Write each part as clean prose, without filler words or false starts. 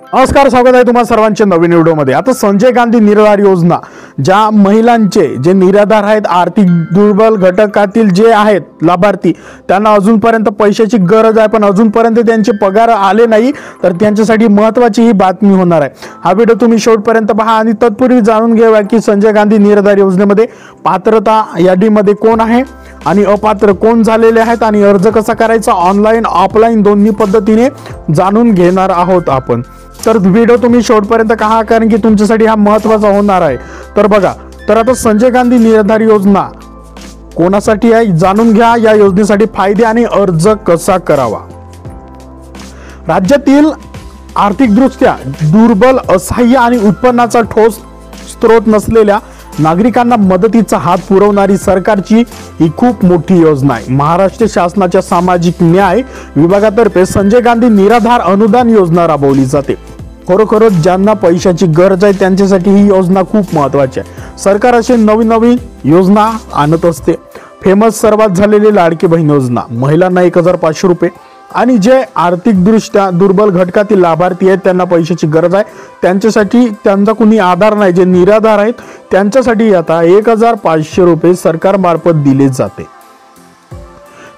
नमस्कार, स्वागत आहे तुम्हा सर्वांचे नवीन व्हिडिओमध्ये। आता संजय गांधी निराधार योजना, ज्या महिलांचे जे निराधार आहेत, आर्थिक दुर्बल घटकातील जे आहेत लाभार्थी, त्यांना अजूनपर्यंत पैशाची गरज आहे पण अजूनपर्यंत त्यांचे पगार आले नाही, तर त्यांच्यासाठी महत्त्वाची ही बातमी होणार आहे। हा व्हिडिओ तुम्ही शेवटपर्यंत पहा आणि तत्पूर्वी जाणून घ्या की संजय गांधी निराधार योजनेमध्ये पात्रता यादीमध्ये कोण आहे आणि अपात्र कोण झालेले आहेत आणि अर्ज कसा करायचा ऑनलाईन ऑफलाईन दोन्ही पद्धतीने जाणून घेणार आहोत आपण। तर व्हिडिओ तुम्ही शेवटपर्यंत पहा, कारण की तुमच्यासाठी हा महत्त्वाचा होणार आहे। तर बघा, तर आता संजय गांधी निराधार योजना कोणासाठी आहे जाणून घ्या। या योजनेसाठी फायदे आणि अर्ज कसा करावा। राज्यातील आर्थिकदृष्ट्या दुर्बल, असहाय्य आणि उत्पन्नाचा ठोस स्रोत नसलेल्या नागरिकांना मदतीचा हात पुरवणारी सरकारची ही खूप मोठी योजना आहे। महाराष्ट्र शासनाच्या सामाजिक न्याय विभागातर्फे संजय गांधी निराधार अनुदान योजना राबवली जाते। खरोखरच ज्यांना पैशाची गरज आहे त्यांच्यासाठी ही योजना खूप महत्त्वाची आहे। सरकार असे नवीन योजना आणत असते। फेमस सर्वात झालेली लाडकी बहीण योजना, महिलांना 1500 रुपये, आणि जे आर्थिकदृष्ट्या दुर्बल घटकातील लाभार्थी आहेत त्यांना पैशाची गरज आहे, त्यांच्यासाठी त्यांचा कुणी आधार नाही, जे निराधार आहेत त्यांच्यासाठी आता 1500 रुपये सरकारमार्फत दिले जाते।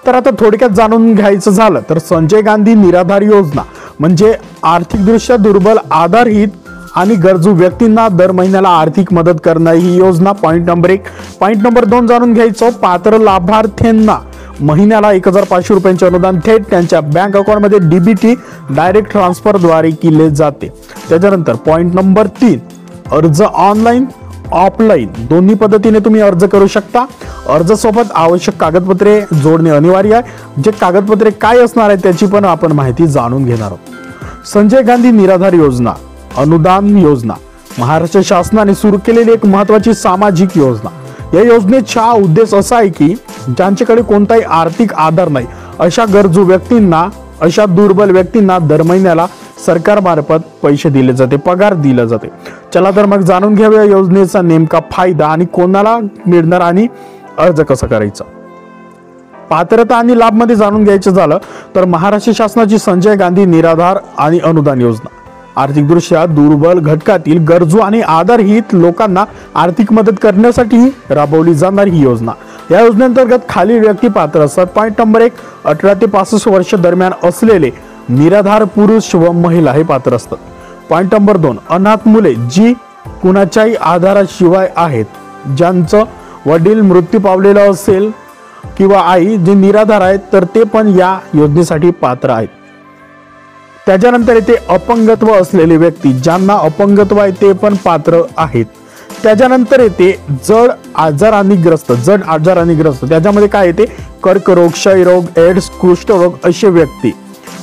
तर आता थोडक्यात जाणून घ्यायचं झालं तर संजय गांधी निराधार योजना म्हणजे आर्थिकदृष्ट्या दुर्बल, आधारहित आणि गरजू व्यक्तींना दर महिन्याला आर्थिक मदत करणारी ही योजना। Point number 1। पॉइंट नंबर 2 जाणून घ्यायचं, पात्र लाभार्थ्यांना महिन्याला 1500 रुपयांचे अनुदान थेट त्यांच्या बँक अकाउंटमध्ये डीबीटी डायरेक्ट ट्रान्सफर द्वारे केले जाते। त्याच्यानंतर पॉइंट नंबर 3, अर्ज ऑनलाईन ऑफलाईन दोन्ही पद्धतीने तुम्ही अर्ज करू शकता। अर्जासोबत आवश्यक कागदपत्रे जोडणे अनिवार्य आहे। जे कागदपत्रे काय असणार आहे त्याची पण आपण माहिती जाणून घेणार आहोत। संजय गांधी निराधार योजना अनुदान योजना महाराष्ट्र शासनाने सुरू केलेली एक महत्त्वाची सामाजिक योजना। या योजनेचा उद्देश असा आहे की ज्यांच्याकडे कोणताही आर्थिक आधार नाही अशा गरजू व्यक्तींना, अशा दुर्बल व्यक्तींना दर महिन्याला सरकारमार्फत पैसे दिले जाते, पगार दिला जाते। चला तर मग जाणून घेऊया योजनेचा नेमका फायदा आणि कोणाला मिळणार आणि अर्ज कसा करायचा। पात्रता आणि लाभ मध्ये जाणून घ्यायचं झालं तर महाराष्ट्र शासनाची संजय गांधी निराधार आणि अनुदान योजना आर्थिकदृष्ट्या दुर्बल घटकातील गरजू आणि आधारहित लोकांना आर्थिक मदत करण्यासाठी राबवली जाणारी ही योजना। या योजनेअंतर्गत खालील व्यक्ती पात्र असतात। पॉइंट नंबर 1, 18 ते 65 वर्ष दरम्यान असलेले निराधार पुरुष व महिला हे पात्र असतात। पॉइंट नंबर 2, अनाथ मुले जी कुणाच्याही आधाराशिवाय आहेत, ज्यांचं वडील मृत्यू पावलेला असेल किंवा आई जे निराधार आहेत तर ते पण या योजनेसाठी पात्र आहेत। त्याच्यानंतर येथे अपंगत्व असलेले व्यक्ती, ज्यांना अपंगत्व आहे ते पण पात्र आहेत। त्याच्यानंतर येते जड आजाराने ग्रस्त, त्याच्यामध्ये काय येते कर्करोग, क्षयरोग, एड्स, कुष्ठरोग असे व्यक्ती।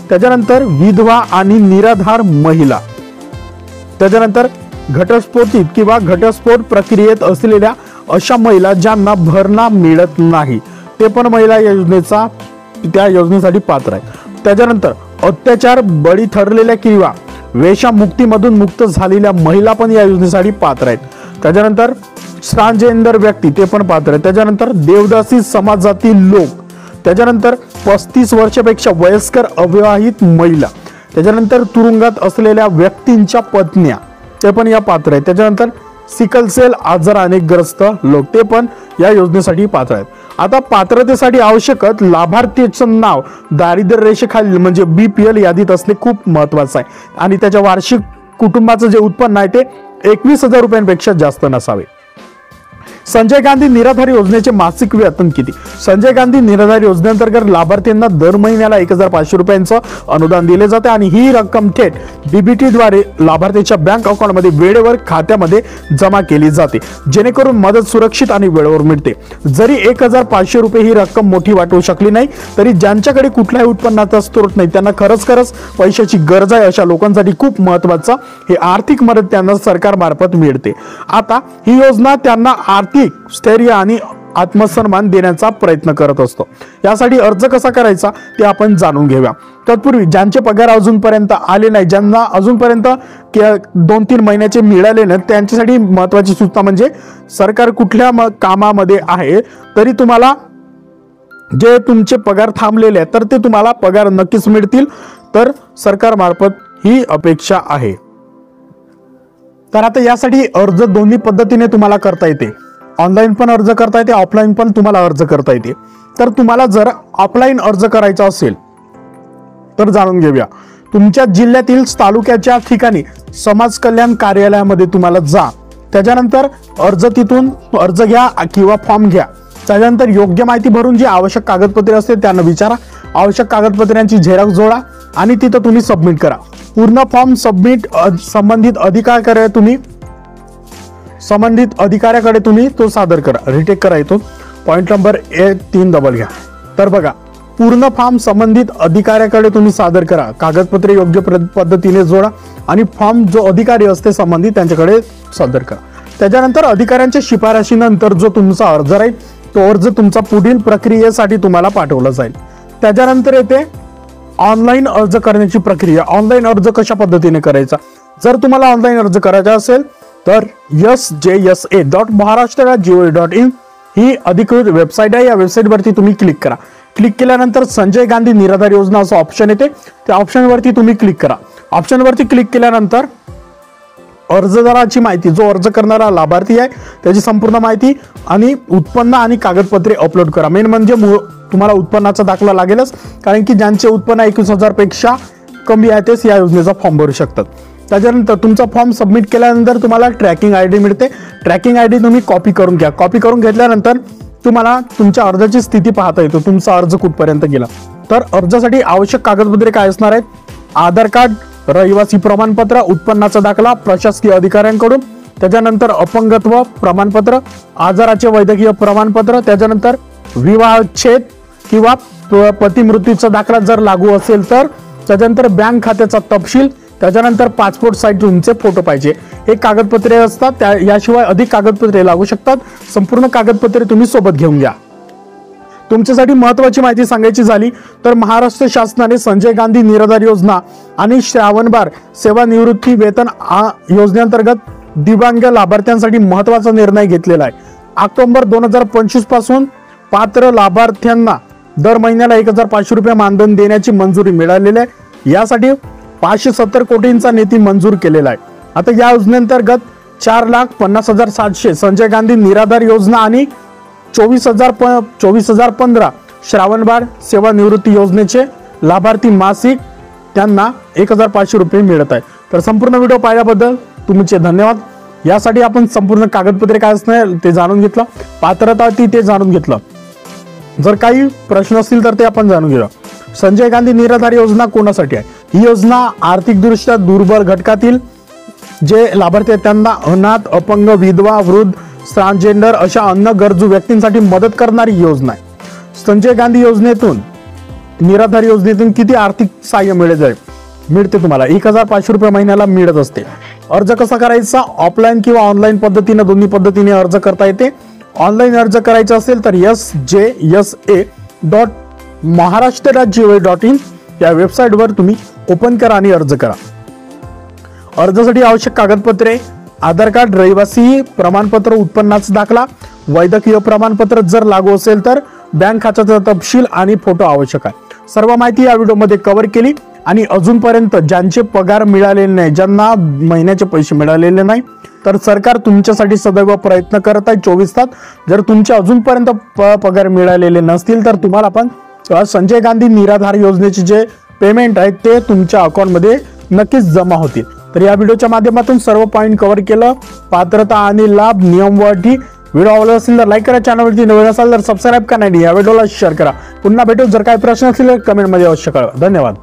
त्याच्यानंतर विधवा आणि निराधार महिला। त्याच्यानंतर घटस्फोटित किंवा घटस्फोट प्रक्रियेत असलेल्या अशा महिला ज्यांना भरणा मिळत नाही, ते पण महिला त्या योजनेसाठी पात्र आहेत। त्याच्यानंतर अत्याचार बळी ठरलेल्या किंवा वेश्यामुक्तीमधून मुक्त झालेल्या महिला पण या योजनेसाठी पात्र आहेत। त्याच्यानंतर ट्रान्सजेंडर व्यक्ती ते पण पात्र आहेत। त्याच्यानंतर देवदासी समाजातील लोक, त्याच्यानंतर 35 वर्षापेक्षा वयस्कर अविवाहित महिला, त्याच्यानंतर तुरुंगात असलेल्या व्यक्तींच्या पत्न्या ते पण या पात्र आहेत। त्याच्यानंतर सिकल सेल आजाराने ग्रस्त लोक ते पण या योजनेसाठी पात्र आहेत। आता पात्रतेसाठी आवश्यक लाभार्थीचं नाव दारिद्र्य रेषेखालील म्हणजे BPL यादीत असणे खूप महत्त्वाचं आहे आणि त्याच्या वार्षिक कुटुंबाचं जे उत्पन्न आहे ते 21,000 रुपयांपेक्षा जास्त नसावे। संजय गांधी निराधार योजनेचे मासिक वेतन किती? संजय गांधी निराधार योजनेअंतर्गत लाभार्थ्यांना दर महिन्याला 1500 रुपयांचं अनुदान दिले जाते आणि ही रक्कम थेट डीबीटी द्वारे लाभार्थीच्या बँक अकाउंटमध्ये वेळेवर खात्यामध्ये जमा केली जाते, जेणेकरून मदत सुरक्षित आणि वेळेवर मिळते। जरी 1500 रुपये ही रक्कम मोठी वाटू शकली नाही, तरी ज्यांच्याकडे कुठलाही उत्पन्नाचा स्रोत नाही त्यांना खरंच पैशाची गरज आहे अशा लोकांसाठी खूप महत्त्वाचं हे आर्थिक मदत त्यांना सरकारमार्फत मिळते। आता ही योजना त्यांना आर्थिक स्थैर्य आणि आत्मसन्मान देण्याचा प्रयत्न करत असतो। यासाठी अर्ज कसा करायचा ते आपण जाणून घेऊया। तत्पूर्वी ज्यांचे पगार अजूनपर्यंत आले नाही, ज्यांना अजूनपर्यंत 2-3 महिन्याचे मिळाले नाही, त्यांच्यासाठी महत्त्वाची सूचना म्हणजे सरकार कुठल्या कामामध्ये आहे तरी तुम्हाला जे तुमचे पगार थांबलेले आहेत तर ते तुम्हाला पगार नक्कीच मिळतील। तर सरकारमार्फत ही अपेक्षा आहे। तर आता यासाठी अर्ज दोन्ही पद्धतीने तुम्हाला करता येते, ऑनलाईन पण अर्ज करता येते, ऑफलाईन पण तुम्हाला अर्ज करता येते। तर तुम्हाला जर ऑफलाईन अर्ज करायचा असेल तर जाणून घेऊया। तुमच्या जिल्ह्यातील तालुक्याच्या ठिकाणी समाज कल्याण कार्यालयामध्ये तुम्हाला जा, त्याच्यानंतर तिथून अर्ज घ्या किंवा फॉर्म घ्या, त्याच्यानंतर योग्य माहिती भरून जी आवश्यक कागदपत्रे असते त्यांना विचारा, आवश्यक कागदपत्रांची झेरॉक्स जोडा आणि तिथं तुम्ही सबमिट करा। पूर्ण फॉर्म सबमिट संबंधित अधिकाऱ्याकडे तुम्ही तो सादर करा, रिटेक करा। इथून पॉइंट नंबर 3 डबल घ्या। तर बघा, पूर्ण फॉर्म संबंधित अधिकाऱ्याकडे तुम्ही सादर करा, कागदपत्रे योग्य पद्धतीने जोडा आणि फॉर्म जो अधिकारी असते संबंधित त्यांच्याकडे सादर करा। त्याच्यानंतर अधिकाऱ्यांच्या शिफारशीनंतर जो तुमचा अर्ज राहील तो अर्ज तुमचा पुढील प्रक्रियेसाठी तुम्हाला पाठवला जाईल। त्याच्यानंतर येते ऑनलाईन अर्ज करण्याची प्रक्रिया। ऑनलाईन अर्ज कशा पद्धतीने करायचा? जर तुम्हाला ऑनलाईन अर्ज करायचा असेल तर sjsa.maharashtra.gov.in ही अधिकृत वेबसाईट आहे। या वेबसाईटवरती तुम्ही क्लिक करा। क्लिक केल्यानंतर संजय गांधी निराधार योजना असं ऑप्शन येते, त्या ऑप्शनवरती तुम्ही क्लिक करा। ऑप्शनवरती क्लिक केल्यानंतर अर्जदाराची माहिती, जो अर्ज करणारा लाभार्थी आहे त्याची संपूर्ण माहिती आणि उत्पन्न आणि कागदपत्रे अपलोड करा। मेन म्हणजे तुम्हाला उत्पन्नाचा दाखला लागेलच, कारण की ज्यांचे उत्पन्न 21,000 पेक्षा कमी आहे तेच या योजनेचा फॉर्म भरू शकतात। त्याच्यानंतर तुमचा फॉर्म सबमिट केल्यानंतर तुम्हाला ट्रॅकिंग आयडी मिळते। ट्रॅकिंग आयडी तुम्ही कॉपी करून घ्या। कॉपी करून घेतल्यानंतर तुम्हाला तुमच्या अर्जाची स्थिती पाहता येतो, तुमचा अर्ज कुठपर्यंत गेला। तर अर्जासाठी आवश्यक कागदपत्रे काय असणार आहेत? आधार कार्ड, रहिवासी प्रमाणपत्र, उत्पन्नाचा दाखला प्रशासकीय अधिकाऱ्यांकडून, त्याच्यानंतर अपंगत्व प्रमाणपत्र, आजाराचे वैद्यकीय प्रमाणपत्र, त्याच्यानंतर विवाहच्छेद किंवा पती मृत्यूचा दाखला जर लागू असेल तर, त्याच्यानंतर बँक खात्याचा तपशील, त्याच्यानंतर पासपोर्ट साईज तुमचे फोटो पाहिजे। हे कागदपत्रे असतात, याशिवाय अधिक कागदपत्रे लागू शकतात। संपूर्ण कागदपत्रे तुम्ही सोबत घेऊन घ्या। तुमच्यासाठी महत्त्वाची माहिती सांगायची झाली तर महाराष्ट्र शासनाने संजय गांधी निराधार योजना आणि श्रावणबाळ सेवानिवृत्ती वेतन योजनेअंतर्गत दिव्यांग लाभार्थ्यांसाठी महत्त्वाचा निर्णय घेतलेला आहे। ऑक्टोबर 2025 पासून पात्र लाभार्थ्यांना दर महिन्याला 1,500 रुपये मानधन देण्याची मंजुरी मिळालेली आहे। यासाठी 570 कोटींचा निधी मंजूर केलेला आहे। आता या योजनेअंतर्गत 4,50,700 संजय गांधी निराधार योजना आणि 24,015 श्रावणबाळ सेवानिवृत्ती योजनेचे लाभार्थी मासिक त्यांना 1,500 रुपये मिळत आहे। तर संपूर्ण व्हिडिओ पाहिल्याबद्दल तुमचे धन्यवाद। यासाठी आपण संपूर्ण कागदपत्रे काय असणार ते जाणून घेतलं, पात्रता ते जाणून घेतलं। जर काही प्रश्न असतील तर ते आपण जाणून घेऊया। संजय गांधी निराधार योजना कोणासाठी आहे? ही योजना आर्थिकदृष्ट्या दुर्बल घटकातील जे लाभार्थी आहेत त्यांना अनाथ, अपंग, विधवा, वृद्ध, ट्रान्सजेंडर अशा अन्न गरजू व्यक्तींसाठी मदत करणारी योजना आहे। संजय गांधी योजनेतून, निराधार योजनेतून किती आर्थिक सहाय्य मिळते तुम्हाला? 1,500 रुपये महिन्याला मिळत असते। अर्ज कसा करायचा? ऑफलाईन किंवा ऑनलाईन पद्धतीने, दोन्ही पद्धतीने अर्ज करता येते। ऑनलाईन अर्ज करायचा असेल तर sjsa.maharashtra.gov.in या वेबसाईटवर तुम्ही ओपन करा आणि अर्ज करा। अर्जासाठी आवश्यक कागदपत्रे: आधार कार्ड, रहिवासी प्रमाणपत्र, उत्पन्नाचा दाखला, वैद्यकीय प्रमाणपत्र जर लागू असेल तर बँक खात्याचा तपशील आणि फोटो आवश्यक आहे। सर्व माहिती या व्हिडिओमध्ये कव्हर केली आणि अजूनपर्यंत ज्यांचे पगार मिळालेले नाही, ज्यांना महिन्याचे पैसे मिळालेले नाही, तर सरकार तुमच्यासाठी सदैव प्रयत्न करत आहे 24 तास। जर तुमचे अजूनपर्यंत पगार मिळालेले नसतील तर तुम्हाला पण संजय गांधी निराधार योजनेचे जे पेमेंट आहे ते तुमच्या अकाउंटमध्ये नक्कीच जमा होतील। तर या व्हिडिओच्या माध्यमातून सर्व पॉइंट कव्हर केलं। पात्रता आणि लाभ, नियम व अटी। व्हिडिओ आवडला असेल तर लाईक करा, चॅनलवरती नवीन असाल तर सबस्क्राईब करा आणि या व्हिडिओला शेअर करा। पुन्हा भेटू। जर काही प्रश्न असतील तर कमेंटमध्ये अवश्य कळवा। धन्यवाद।